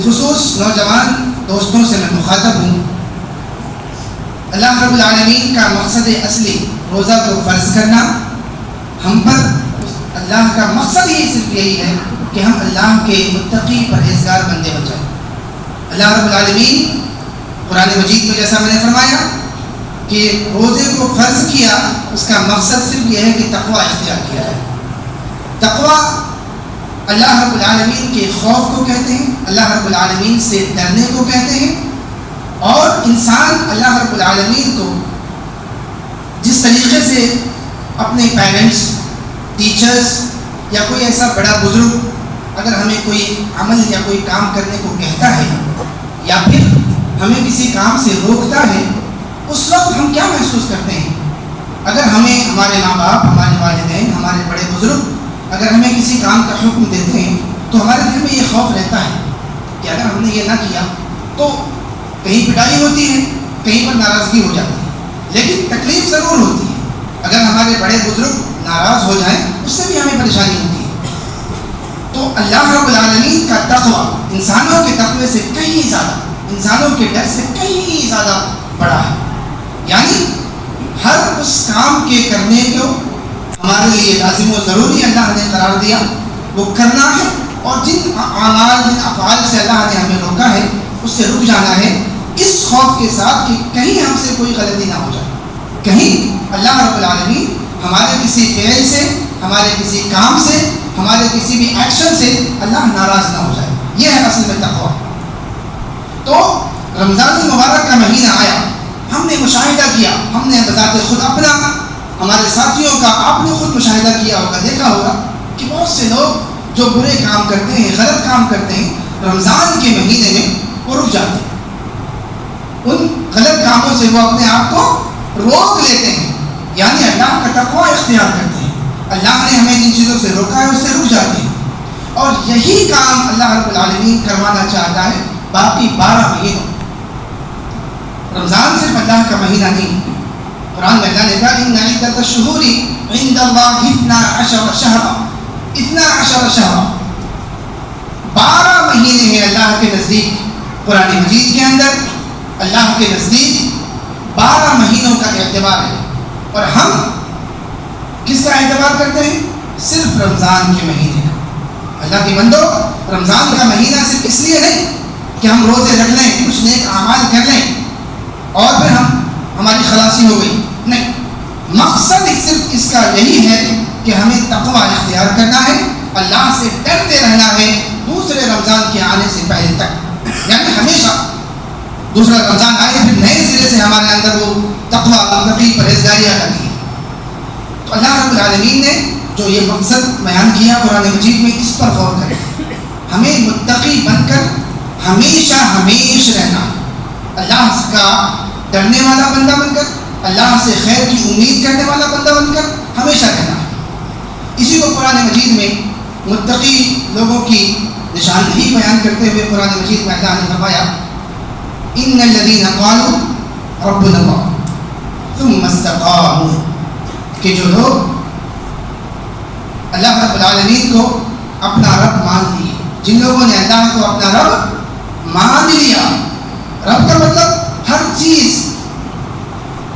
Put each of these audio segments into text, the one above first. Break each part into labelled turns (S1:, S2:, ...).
S1: بالخصوص نوجوان دوستوں سے میں مخاطب ہوں. اللہ رب العالمین کا مقصد اصلی روزہ کو فرض کرنا، ہم پر اللہ کا مقصد ہی صرف یہی ہے کہ ہم اللہ کے متقی پرہیزگار بندے بن جائیں. اللہ رب العالمین قرآن مجید میں جیسا میں نے فرمایا کہ روزے کو فرض کیا، اس کا مقصد صرف یہ ہے کہ تقوی اختیار کیا ہے. تقوی اللہ رب العالمین کے خوف کو کہتے ہیں، اللہ رب العالمین سے ڈرنے کو کہتے ہیں. اور انسان اللہ رب العالمین کو جس طریقے سے اپنے پیرنٹس، ٹیچرز یا کوئی ایسا بڑا بزرگ اگر ہمیں کوئی عمل یا کوئی کام کرنے کو کہتا ہے یا پھر ہمیں کسی کام سے روکتا ہے، اس وقت ہم کیا محسوس کرتے ہیں؟ اگر ہمیں ہمارے ماں باپ، ہمارے والدین، ہمارے بڑے بزرگ اگر ہمیں کسی کام کا حکم دیتے ہیں تو ہمارے دل میں یہ خوف رہتا ہے کہ اگر ہم نے یہ نہ کیا تو کہیں پٹائی ہوتی ہے، کہیں پر ناراضگی ہو جاتی ہے. لیکن تکلیف ضرور ہوتی ہے. اگر ہمارے بڑے بزرگ ناراض ہو جائیں اس سے بھی ہمیں پریشانی ہوتی ہے. تو اللہ رب العالمین کا تقوی انسانوں کے تقوی سے کہیں زیادہ، انسانوں کے ڈر سے کہیں زیادہ بڑا ہے. یعنی ہر اس کام کے کرنے کو ہمارے لیے لازم و ضروری اللہ نے قرار دیا، وہ کرنا ہے. اور جن اعمال، جن افعال سے اللہ نے ہمیں روکا ہے اس سے رک جانا ہے، اس خوف کے ساتھ کہ کہیں ہم سے کوئی غلطی نہ ہو جائے، کہیں اللہ رب العالمین ہمارے کسی فعل سے، ہمارے کسی کام سے، ہمارے کسی بھی ایکشن سے اللہ ناراض نہ ہو جائے. یہ ہے اصل میں تقویٰ. تو رمضان المبارک کا مہینہ آیا، ہم نے مشاہدہ کیا، ہم نے بذات خود اپنا، ہمارے ساتھیوں کا آپ نے خود مشاہدہ کیا ہوگا، دیکھا ہوگا کہ بہت سے لوگ جو برے کام کرتے ہیں، غلط کام کرتے ہیں، رمضان کے مہینے میں وہ رک جاتے ہیں. ان غلط کاموں سے وہ اپنے آپ کو روک لیتے ہیں، یعنی اللہ کا تقویٰ اختیار کرتے ہیں. اللہ نے ہمیں جن چیزوں سے روکا ہے اس سے رک جاتے ہیں. اور یہی کام اللہ رب العالمین کروانا چاہتا ہے باقی 12 مہینوں. رمضان صرف اللہ کا مہینہ نہیں. قرآن میں اللہ نے کہا ان عدت الشہور عند اللہ 12 شہرا، 12 شہرا، 12 مہینے ہیں اللہ کے نزدیک. قرآن مجید کے اندر اللہ کے نزدیک 12 مہینوں کا اعتبار ہے. اور ہم کس کا اعتبار کرتے ہیں؟ صرف رمضان کے مہینے کا. اللہ کے بندو، رمضان کا مہینہ صرف اس لیے نہیں کہ ہم روزے رکھ لیں، کچھ نیک اعمال کر لیں اور پھر ہماری خلاصی ہو گئی، نہیں. مقصد صرف اس کا یہی ہے کہ ہمیں تقویٰ اختیار کرنا ہے، اللہ سے ڈرتے رہنا ہے دوسرے رمضان کے آنے سے پہلے تک. یعنی ہمیشہ دوسرا رمضان آئے پھر نئے سرے سے ہمارے اندر وہ تقویٰ، متقی، پرہیزگاری آ جاتی ہے. تو اللہ رب العالمین نے جو یہ مقصد بیان کیا قرآن مجید میں، اس پر غور کریں. ہمیں متقی بن کر ہمیشہ رہنا، اللہ کا ڈرنے والا بندہ بن کر، اللہ سے خیر کی امید کرنے والا بندہ بن کر ہمیشہ رہنا. اسی کو قرآن مجید میں متقی لوگوں کی نشاندہی بیان کرتے ہوئے قرآن مجید میں اللہ نے فرمایا ان الذین قالوا ربنا اللہ ثم استقاموا، کہ جو لوگ اللہ رب العالمین کو اپنا رب مان لیے، جن لوگوں نے اللہ کو اپنا رب مان لیا. رب کا مطلب ہر چیز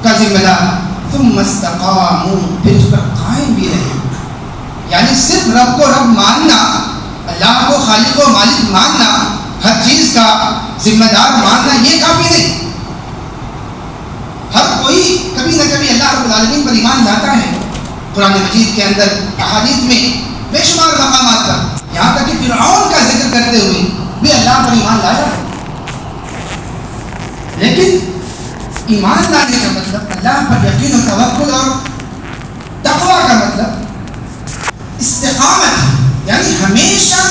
S1: کا ذمہ دار. ثم استقاموا، پھر اس پر قائم بھی رہے. یعنی صرف رب کو رب ماننا، اللہ کو خالق و مالک ماننا، ہر چیز کا ذمہ دار ماننا یہ کافی نہیں. ہر کوئی کبھی نہ کبھی اللہ رب العالمین پر ایمان لاتا ہے. قرآن مجید کے اندر احادیث میں بے شمار مقامات پر، یہاں تک کہ فرعون کا ذکر کرتے ہوئے بھی اللہ پر ایمان لایا ہے. لیکن ایمان لانے کا مطلب، اللہ پر یقین و توکل اور تقویٰ کا مطلب استقامت، یعنی ہمیشہ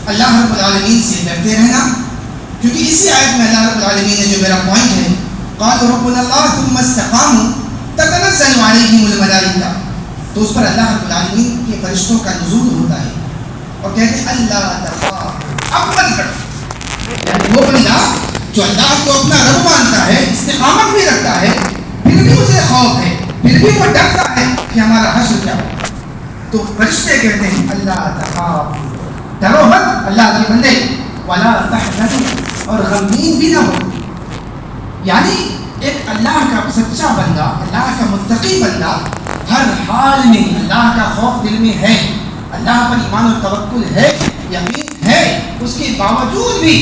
S1: اللہ رب العالمین سے ڈرتے رہنا. کیونکہ اسی آیت میں اللہ رب العالمین نے جو میرا پوائنٹ ہے قالوا ربنا اللہ ثم استقاموا تتنزل علیہم الملائکہ، تو اس پر اللہ رب العالمین کے فرشتوں کا نزول ہوتا ہے اور کہتے ہیں اللہ تخافوا، اب مت ڈرو. یعنی وہ بندہ جو اللہ کو اپنا رب مانتا ہے، استقامت بھی رکھتا ہے، پھر بھی اسے خوف ہے، پھر بھی وہ ڈرتا ہے کہ ہمارا حشر کیا ہو، تو فرشتے کہتے ہیں اللہ تخافوا، ڈرو مت اللہ کے بندے. ولا تحزنوا، اور غمگین بھی نہ ہو. یعنی ایک اللہ کا سچا بندہ، اللہ کا متقی بندہ ہر حال میں اللہ کا خوف دل میں ہے، اللہ پر ایمان و توکل ہے، یقین ہے، اس کے باوجود بھی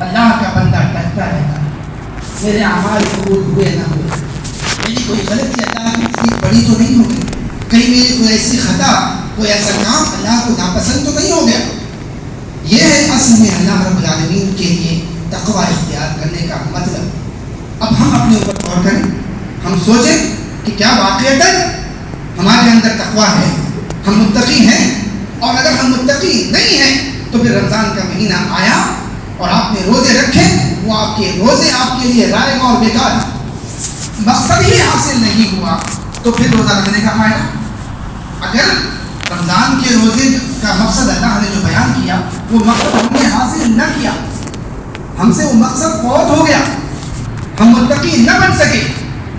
S1: اللہ کا بندہ ڈرتا رہتا ہے میرے اعمال قبول ہوئے نہ ہوئے، میری کوئی غلطی اللہ کی اتنی بڑی تو نہیں ہوگی، کہیں میری کوئی ایسی خطا، کوئی ایسا کام اللہ کو ناپسند تو نہیں ہو گیا. یہ ہے اصل میں اللہ رب العالمین کے لیے تقوی اختیار کرنے کا مطلب. اب ہم اپنے اوپر غور کریں، ہم سوچیں کہ کیا واقعتاً ہمارے اندر تقوی ہے، ہم متقی ہیں؟ اور اگر ہم متقی نہیں ہیں تو پھر رمضان کا مہینہ آیا اور آپ نے روزے رکھے، وہ آپ کے روزے آپ کے لیے رائے اور بیکار، مقصد ہی حاصل نہیں ہوا تو پھر روزہ رکھنے کا فائدہ. اگر رمضان کے روزے کا مقصد اللہ نے جو بیان کیا وہ مقصد ہم نے حاصل نہ کیا، ہم سے وہ مقصد فوت ہو گیا، ہم متقی نہ بن سکے،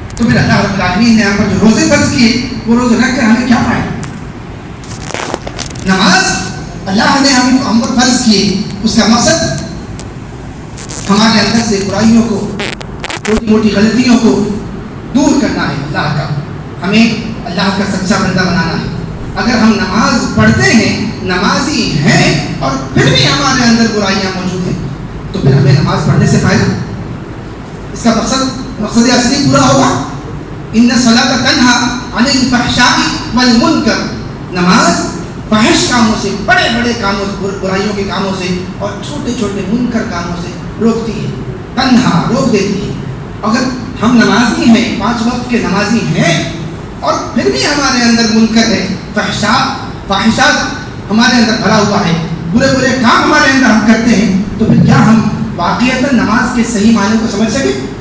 S1: تو پھر اللہ رب العالمین نے ہم پر جو روزے فرض کیے وہ روزے رکھ کر ہمیں کیا فائدہ؟ نماز اللہ نے ہم پر فرض کیے، اس کا مقصد ہمارے اندر سے برائیوں کو، چھوٹی موٹی غلطیوں کو دور کرنا ہے، اللہ کا ہمیں اللہ کا سچا بندہ بنانا ہے. اگر ہم نماز پڑھتے ہیں، نمازی ہیں، اور پھر بھی ہمارے اندر برائیاں موجود ہیں تو پھر ہمیں نماز پڑھنے سے فائدہ، اس کا مقصد اصلی پورا ہوگا. ان الصلاۃ تنہی عن الفحشاء والمنکر، نماز فحش کاموں سے، بڑے بڑے کاموں سے، برائیوں کے کاموں سے اور چھوٹے چھوٹے منکر کاموں سے روکتی ہے، تنہا روک دیتی ہے. اگر ہم نمازی ہیں، 5 وقت کے نمازی ہیں، اور پھر بھی ہمارے اندر منکر ہے، فحشات ہمارے اندر بھرا ہوا ہے، برے برے کام ہمارے اندر ہم کرتے ہیں، تو پھر کیا ہم واقعتاً نماز کے صحیح معنی کو سمجھ سکیں؟